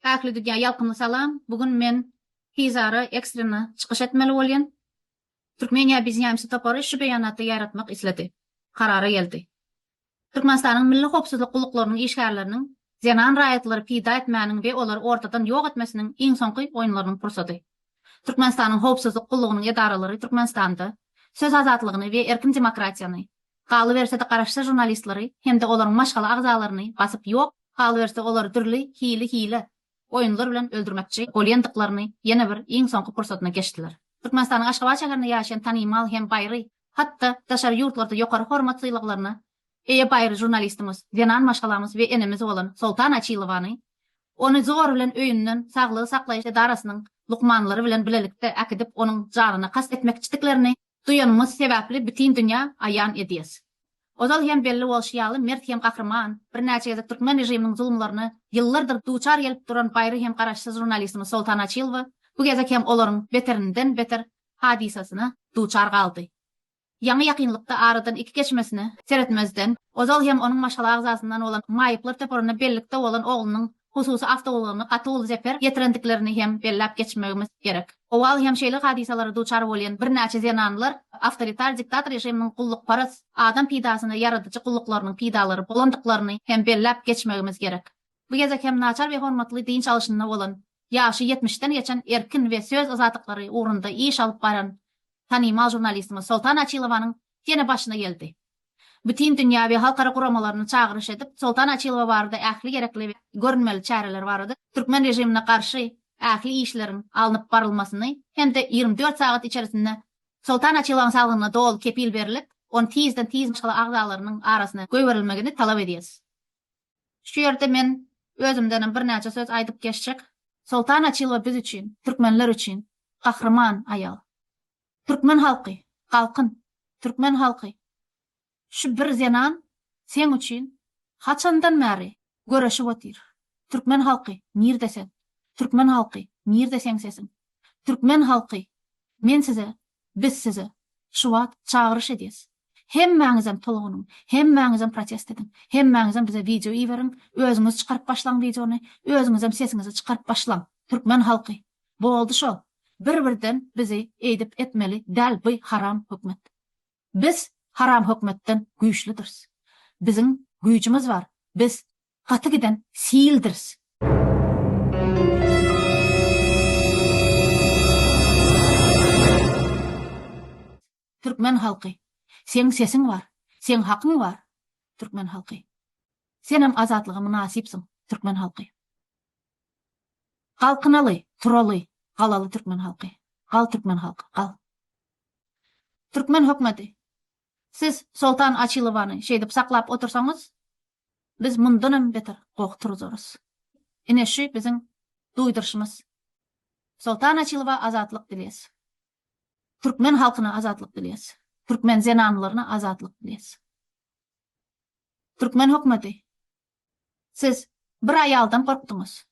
Äkli dünya ýalkyny salam. Bugün men Hizara ekstreny çykyş etmeli bolýan. Türkmeniýa biz ýamsy topary şu beýanaty ýaratmak isledi. Karara geldi. Türkmenistanyň milli howpsuzlyk gullyklarynyň işgärleriniň zenan raýatlary pida etmäniň we olary ortadan ýok etmesiniň iň soňky oýunlarynyň pursady. Türkmenistanyň howpsuzlyk gullygynyň edaralary Türkmenistanda söz azatlygyny we erkin demokratiýany, galy berse-de garaşsa jurnalistlary hem-de olaryň maşgala agzalaryny basyp ýok, galy berse olary türli hile oýunlar bilen öldürmekçi bolýandyklaryny ýene bir iň soňky pursatyna geçdiler. Türkmenistanyň Aşgabat şäherinde ýaşaýan tanymal hem baýry, hatda daşary ýurtlarda ýokary hormat syýlaklaryna eýe baýry jurnalistimiz, zenan maşgalamyz we enemiz bolan Soltan Açylowany ony zor bilen öýünden saglygy saklaýyş edarasynyň lukmanlary bilen bilelikde akidip onuň janyna kast etmekçiliklerini duýanymyz sebäpli bütün dünýä aýan edýäs. Ozal hem belli bolşýaly mert hem gahrman bir näçe gezek türkmen rejiminiň zulmlaryny ýyllardyr duçar gelip duran baýry hem garaşsyz jurnalistimiz Soltan Açylow bu gezek hem olaryň beterinden beter hadisasyna duçar galdy. Ýaňy ýakynlykda aradan iki geçmesini seretmezden ozal hem onuň maşgala agzasyndan olan maýyplar teporyna bellikde bolan oglunyň hususy awtogularyny gatyl zeper getirendiklerini hem bellap geçmegimiz gerek. Owal hem şeýle hadisalary duçar bolýan bir näçe zenanlar awtoritar diktator rejiminiň gullukparas adam pidasyny yaradyjy gulluklarynyň pidalary bolandyklaryny hem bellap geçmegimiz gerek. Bu gezek hem naçar we hormatly diň çalyşyna bolan ýaşy 70-den geçen erkin we söz azatlykları ugrunda iş alyp baran tanymal jurnalistimiz Soltan Açylowanyň ýene başyna geldi. Bütün dünýä we halkara guramalaryny çagyryş edip Soltan Açylow barada ähli gerekli görünmeli çareler barady. Türkmen rejimine karşı ähli işlerin alınıp barylmasyny hem-de 24 saat içerisinde Soltan Açylowyň saglygyna dol kepil berilip, on tizden maşgala agzalarynyň arasyna göýberilmegini talap edýäs. Şu ýerde men özümden bir näçe söz aýdyp geçjek. Soltan Açylow biz üçin, türkmenler üçin gahrman aýal. Türkmen halky, galkyn, türkmen halky. Şu bir zenan sen üçin haçandan bäri göreşip otyr. Türkmen halky, nirdesin? Türkmen halky, nirdeseň sesin? Türkmen halky, men size, biz size şu wagt çagyryş edýäs. Hemmäňizem tolgunyň, hemmäňizem protest edin, hemmäňizem bize video iýerin, özüňiz çykaryp başlaň videony, özüňizem sesiňizi çykaryp başlaň. Türkmen halky, boldy şol. Bir-birden bizi eýdip etmeli däl bu haram hökmet. Biz haram hökmetden güýçlidirs. Biziň güýjimiz bar. Biz gaty giden siildirs. Türkmen halky, sen sesiň bar, sen hakyň bar. Türkmen halky, senem azatlygy munasipsiň. Türkmen halky, galkynaly, turaly, galaly türkmen halky. Gal türkmen halky, gal. Türkmen hökmeti, siz Soltan Açylowany şeýdip saklap otursaňyz, biz mundanam beter goktururuz. Ine şu biziň duýdurşymyz. Soltan Açylowa azatlyk dilýäs. Türkmen halkyna azatlyk dilýäs. Türkmen zenanlaryna azatlyk dilýäs. Türkmen hökmeti, siz bir aýaldan gorkdyňyz.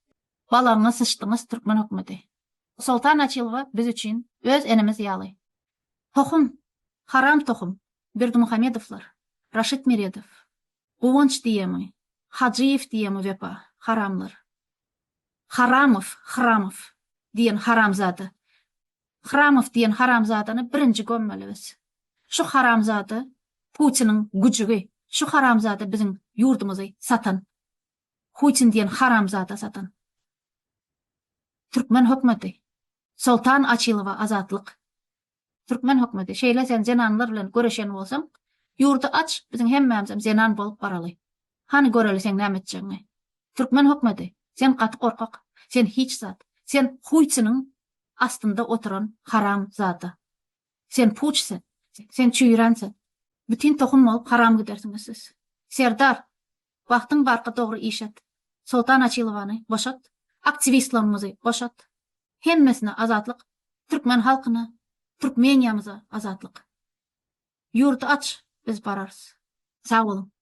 Balaňyzy sıçdyňyz türkmen hökmeti. Soltan Açylow biz üçin öz enemiz ýaly. Tohum, haram tohum. Berdimuhamedowlar, Raşid Meredow, Gowunç diýemi, Hajyýew diýemi wepa, haramlar. Hramov diýen haramzady. Hramov diýen haramzadyny birinji gömmelibiz. Şu haramzady Putiniň güjügi, şu haramzady biziň ýurdumuzy satan. Putin diýen haramzada satan. Türkmen hökmeti, Soltan Açylowa azatlyk. Türkmen hökmeti, şeýle sen zenanlar bilen göreşen bolsaň, ýurdu aç, biziň hemmämiz zenan bolup baraly. Hani göreliseň näme etjeňi? Türkmen hökmeti, sen gaty gorkak, sen hiç zat, sen Putiniň astynda oturan haram zata. Sen puçsen, sen çüýransen. Bütün tohum bolup haram gidersiňiz siz. Serdar, wagtyň barka dogry iş et. Soltan Açylowany boşat, aktivistlarymyzy boşat. Hemmesine azatlyk, türkmen halkyna, Türkmeniýamyza azatlyk. Ýurdu aç, biz bararys. Sag bolun.